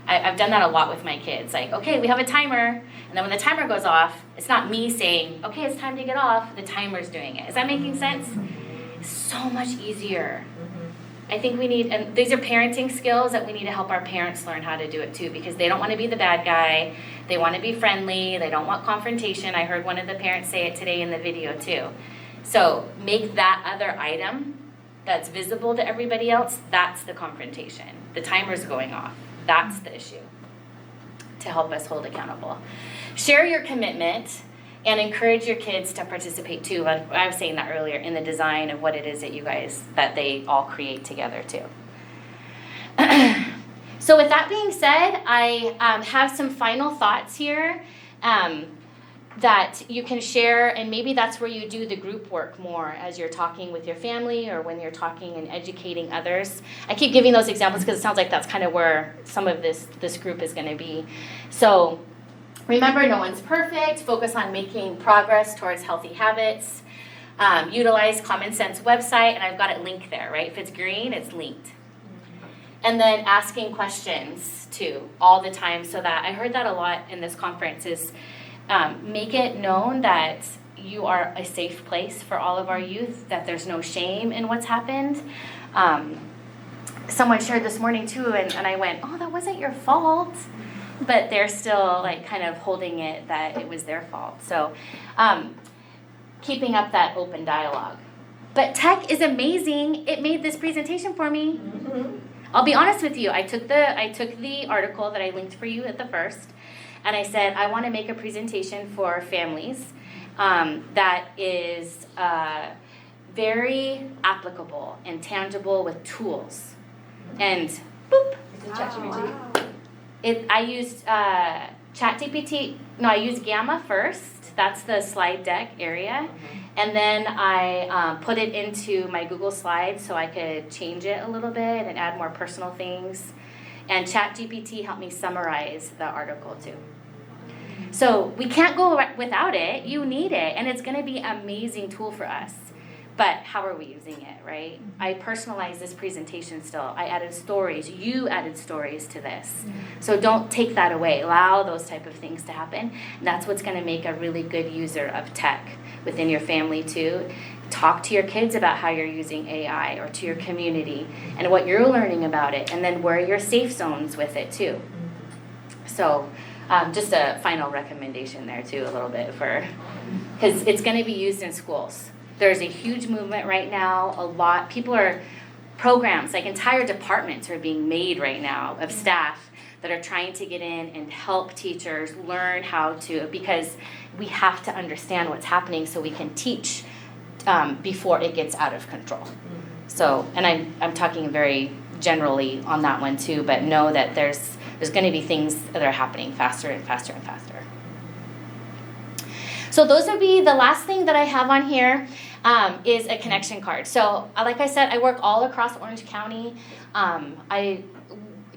I've done that a lot with my kids. Like, okay, we have a timer, and then when the timer goes off, it's not me saying, okay, it's time to get off. The timer's doing it. Is that making sense? It's so much easier. I think we need, and these are parenting skills that we need to help our parents learn how to do it too, because they don't want to be the bad guy. They want to be friendly. They don't want confrontation. I heard one of the parents say it today in the video too. So make that other item that's visible to everybody else, that's the confrontation. The timer's going off. That's the issue, to help us hold accountable. Share your commitment. And encourage your kids to participate too, like I was saying that earlier, in the design of what it is that they all create together too. So with that being said, I have some final thoughts here that you can share, and maybe that's where you do the group work more as you're talking with your family or when you're talking and educating others. I keep giving those examples because it sounds like that's kind of where some of this group is going to be. So remember, no one's perfect. Focus on making progress towards healthy habits. Utilize Common Sense website, and I've got it linked there, right? If it's green, it's linked. And then asking questions too, all the time, so that I heard that a lot in this conference is make it known that you are a safe place for all of our youth, that there's no shame in what's happened. Someone shared this morning too, and I went, oh, that wasn't your fault. But they're still like kind of holding it that it was their fault. So keeping up that open dialogue. But tech is amazing. It made this presentation for me. Mm-hmm. I'll be honest with you. I took the article that I linked for you at the first, and I said, I want to make a presentation for families that is very applicable and tangible with tools. And boop. Is it ChatGPT? I used ChatGPT. No, I used Gamma first. That's the slide deck area. And then I put it into my Google Slides so I could change it a little bit and add more personal things. And ChatGPT helped me summarize the article too. So we can't go without it. You need it. And it's going to be an amazing tool for us. But how are we using it, right? I personalized this presentation still. I added stories. You added stories to this. So don't take that away. Allow those type of things to happen. And that's what's going to make a really good user of tech within your family too. Talk to your kids about how you're using AI, or to your community and what you're learning about it. And then where are your safe zones with it too. So just a final recommendation there too, a little bit, because it's going to be used in schools. There's a huge movement right now. Programs, like entire departments are being made right now of staff that are trying to get in and help teachers learn how to, because we have to understand what's happening so we can teach before it gets out of control. So, and I'm talking very generally on that one too, but know that there's going to be things that are happening faster and faster and faster. So those would be the last thing that I have on here. Is a connection card. So like I said, I work all across Orange County. I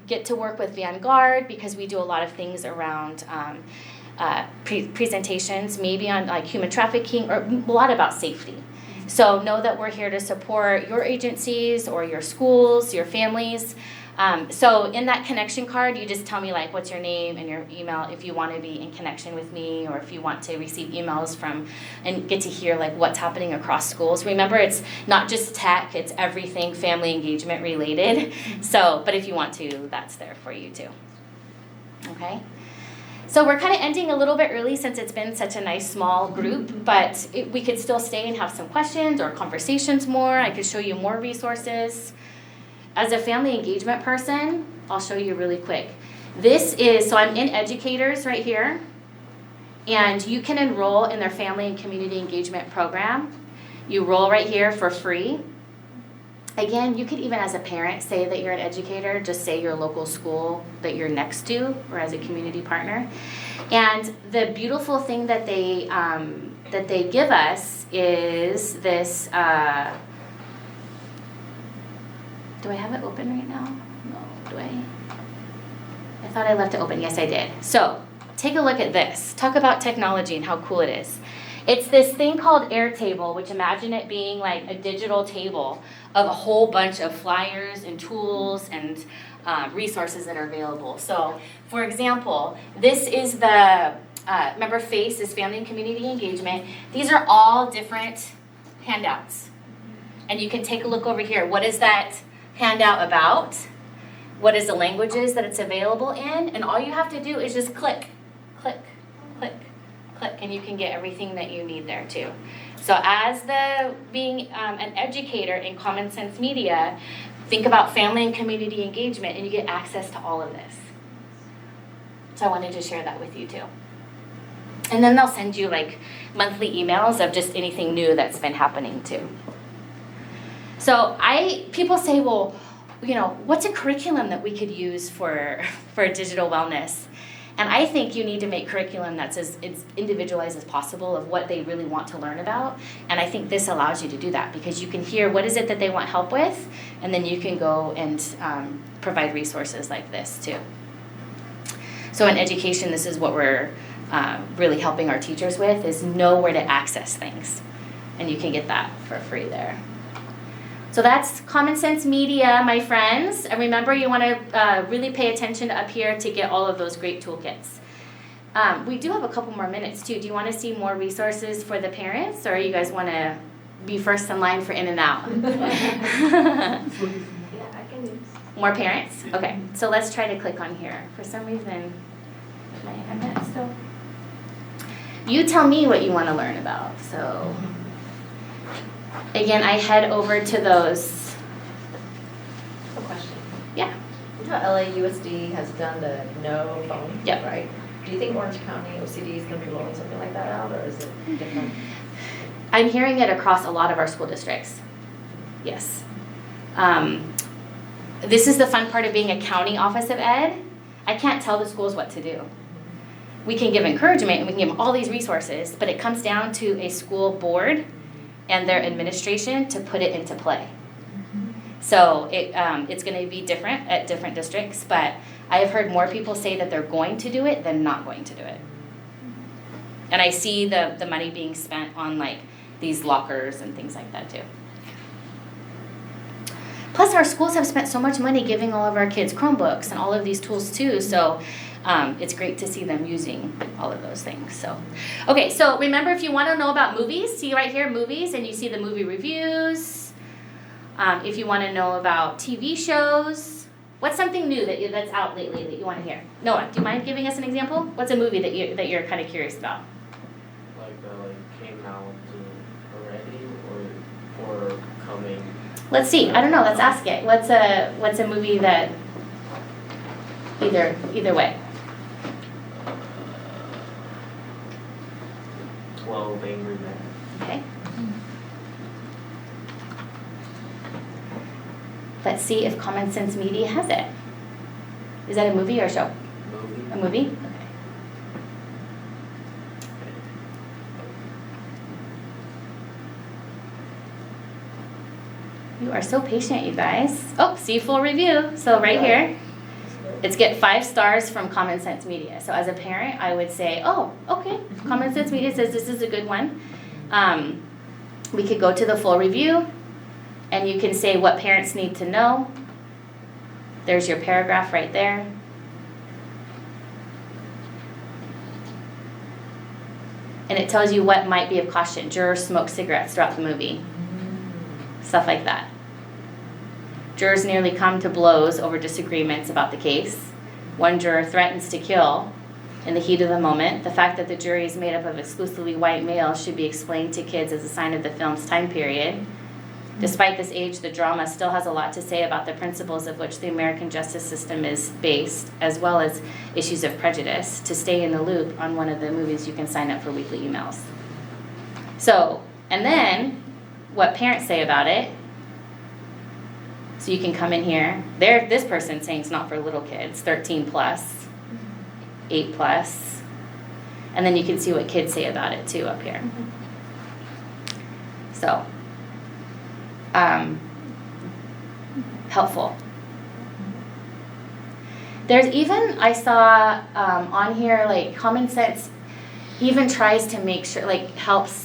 get to work with Vanguard because we do a lot of things around presentations, maybe on like human trafficking, or a lot about safety. So know that we're here to support your agencies or your schools, your families. So in that connection card, you just tell me like what's your name and your email if you want to be in connection with me, or if you want to receive emails from and get to hear like what's happening across schools. Remember, it's not just tech, it's everything family engagement related. So, but if you want to, that's there for you too. Okay? So we're kind of ending a little bit early since it's been such a nice small group, but we could still stay and have some questions or conversations more. I could show you more resources. As a family engagement person, I'll show you really quick. So I'm in Educators right here, and you can enroll in their family and community engagement program. You roll right here for free. Again, you could even as a parent say that you're an educator, just say your local school that you're next to, or as a community partner. And the beautiful thing that they give us is this, do I have it open right now? No, do I? I thought I left it open. Yes, I did. So take a look at this. Talk about technology and how cool it is. It's this thing called Airtable, which imagine it being like a digital table of a whole bunch of flyers and tools and resources that are available. So, for example, this is the, remember FACE is Family and Community Engagement. These are all different handouts. And you can take a look over here. What is that handout about? What is the languages that it's available in? And all you have to do is just click, click, click, click, and you can get everything that you need there too. So as being an educator in Common Sense Media, think about family and community engagement, and you get access to all of this. So I wanted to share that with you too. And then they'll send you like monthly emails of just anything new that's been happening too. So people say, well, you know, what's a curriculum that we could use for digital wellness? And I think you need to make curriculum that's as individualized as possible of what they really want to learn about. And I think this allows you to do that because you can hear what is it that they want help with, and then you can go and provide resources like this too. So in education, this is what we're really helping our teachers with, is know where to access things. And you can get that for free there. So that's Common Sense Media, my friends. And remember, you want to really pay attention up here to get all of those great toolkits. We do have a couple more minutes, too. Do you want to see more resources for the parents, or you guys want to be first in line for in and out? Yeah, I can use. More parents? Okay, so let's try to click on here. For some reason, I'm not still. You tell me what you want to learn about. So again, I head over to those. A question. Yeah. You know how LAUSD has done the no phone, Yep. right? Do you think Orange County OCDE is going to be rolling something like that out, or is it different? I'm hearing it across a lot of our school districts. Yes. This is the fun part of being a county office of ed. I can't tell the schools what to do. We can give encouragement and we can give them all these resources, but it comes down to a school board and their administration to put it into play. So it's going to be different at different districts, but I have heard more people say that they're going to do it than not going to do it. And I see the money being spent on like these lockers and things like that too. Plus our schools have spent so much money giving all of our kids Chromebooks and all of these tools too, so it's great to see them using all of those things. So, okay, so remember, if you want to know about movies, see right here, movies, and you see the movie reviews. If you want to know about TV shows, what's something new that's out lately that you want to hear? Noah, do you mind giving us an example? What's a movie that you're kind of curious about? Like came out already or coming? Let's see. I don't know. Let's ask it. What's a movie that either way? 12 Angry Men. Okay. Let's see if Common Sense Media has it. Is that a movie or a show? Movie. A movie? Okay. You are so patient, you guys. Oh, see full review. So right here, it's get 5 stars from Common Sense Media. So as a parent, I would say, oh, okay, Common Sense Media says this is a good one. We could go to the full review, and you can say what parents need to know. There's your paragraph right there. And it tells you what might be of caution. Jurors smoke cigarettes throughout the movie. Stuff like that. Jurors nearly come to blows over disagreements about the case. One juror threatens to kill in the heat of the moment. The fact that the jury is made up of exclusively white males should be explained to kids as a sign of the film's time period. Despite this age, the drama still has a lot to say about the principles of which the American justice system is based, as well as issues of prejudice. To stay in the loop on one of the movies, you can sign up for weekly emails. So, and then what parents say about it. So you can come in here. This person's saying it's not for little kids, 13 plus, 8 plus. And then you can see what kids say about it too up here. So, helpful. There's even, I saw on here, like Common Sense even tries to make sure, like helps,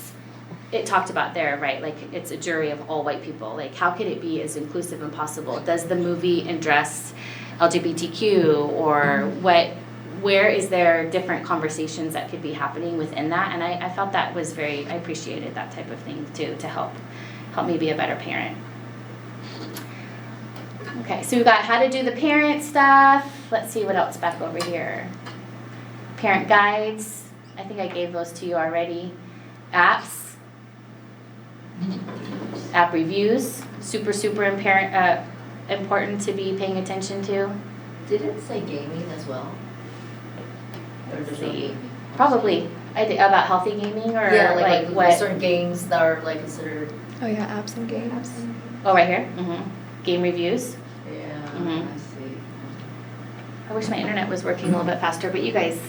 it talked about there, right, like it's a jury of all white people. Like how could it be as inclusive as possible? Does the movie address LGBTQ or where is there different conversations that could be happening within that? And I felt that was I appreciated that type of thing too, to help me be a better parent. Okay, so we've got how to do the parent stuff. Let's see what else back over here. Parent guides. I think I gave those to you already. Apps. App reviews. Super important to be paying attention to. Did it say gaming as well? Or Let's does it see. gaming? Probably. About healthy gaming or Yeah, like like what? certain games that are like considered, Oh yeah, apps and games. Oh, right here? Game reviews. yeah, Mhm. I see. I wish my internet was working a little bit faster, but you guys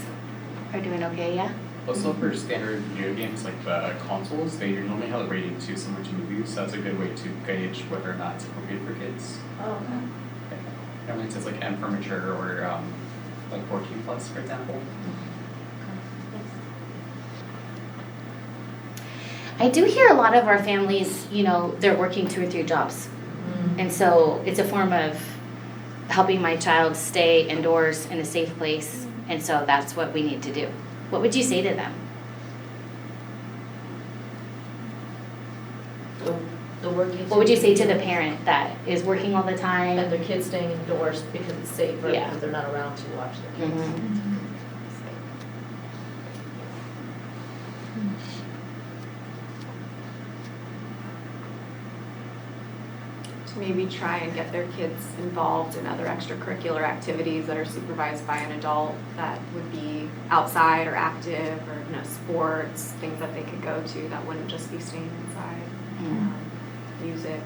are doing okay, yeah? Also for standard video games like the consoles, they normally have a rating 2 similar to movies, so that's a good way to gauge whether or not it's appropriate for kids. Oh, okay. Normally it says like M for mature or like 14 plus, for example. I do hear a lot of our families, you know, they're working 2 or 3 jobs. And so it's a form of helping my child stay indoors in a safe place. And so that's what we need to do. What would you say to them? The working. What would you say to the parent that is working all the time? And their kids staying indoors because it's safer, Yeah. because they're not around to watch their kids. Mhm. To maybe try and get their kids involved in other extracurricular activities that are supervised by an adult that would be outside or active or, you know, sports, things that they could go to that wouldn't just be staying inside. Music.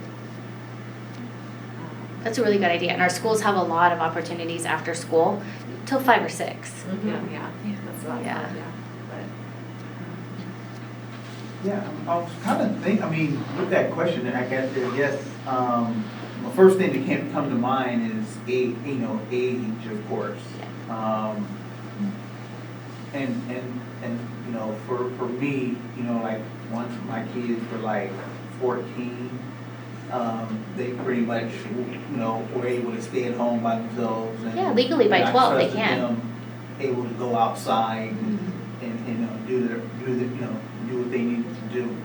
That's a really good idea. And our schools have a lot of opportunities after school till 5 or 6. Yeah, that's what I Yeah. thought, yeah. Yeah, I was kind of I mean, with that question, I guess, the first thing that can come to mind is age, of course. And you know, for me, you know, like once my kids were like 14, they pretty much, you know, were able to stay at home by themselves. And, Yeah, legally by and I 12 they trusted can. them able to go outside and you know, do what they needed to do.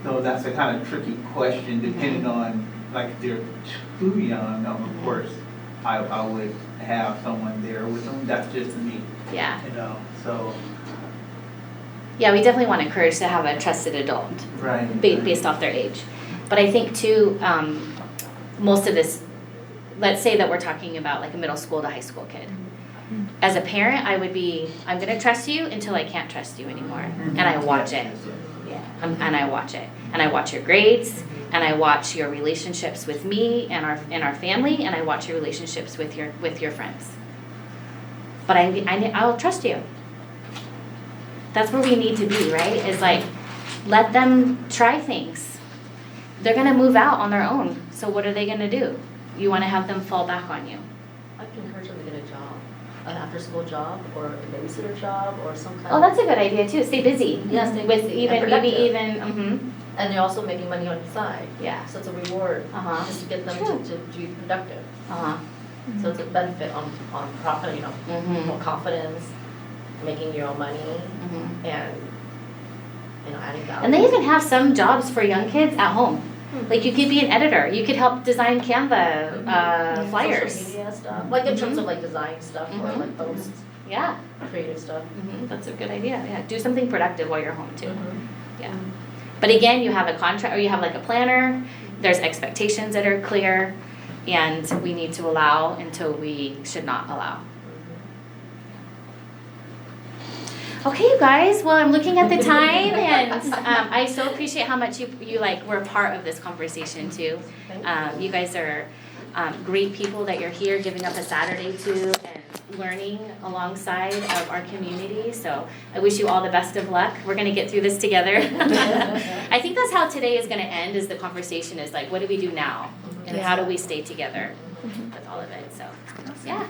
So that's a kind of tricky question, depending on, like, if they're too young, of course, I would have someone there with them. That's just me, Yeah. you know, so. Yeah, we definitely want to encourage to have a trusted adult Right. based off their age. But I think too, most of this, let's say that we're talking about like a middle school to high school kid. As a parent, I'm going to trust you until I can't trust you anymore. And I watch it. Yeah. And I watch it. And I watch your grades, and I watch your relationships with me and our family, and I watch your relationships with your friends. But I'll trust you. That's where we need to be, right? Is like, let them try things. They're going to move out on their own. So what are they going to do? You want to have them fall back on you. I can encourage them to get a job, an after-school job, or a babysitter job, or some kind of. Oh, that's a good idea too. Stay busy. Yeah, stay with busy even and maybe productive. even. And they're also making money on the side. Yeah. So it's a reward, Uh-huh. just to get them True. to be productive. Uh-huh. So it's a benefit on profit, you know, Mhm. more confidence, making your own money, Mhm. and, you know, adding value. And they even have some jobs for young kids at home. Like you could be an editor. You could help design Canva flyers. Social media stuff, like in terms Mhm. of like design stuff or Mhm. like posts, Yeah. creative stuff. That's a good idea. Yeah. Do something productive while you're home too. Mhm. Yeah. But again, you have a contract or you have like a planner. There's expectations that are clear, and we need to allow until we should not allow. Okay, you guys. Well, I'm looking at the time, and I so appreciate how much you like were a part of this conversation too. You guys are great people that you're here giving up a Saturday to and learning alongside of our community. So I wish you all the best of luck. We're gonna get through this together. I think that's how today is gonna end. Is the conversation is like, what do we do now, and how do we stay together with all of it? So yeah.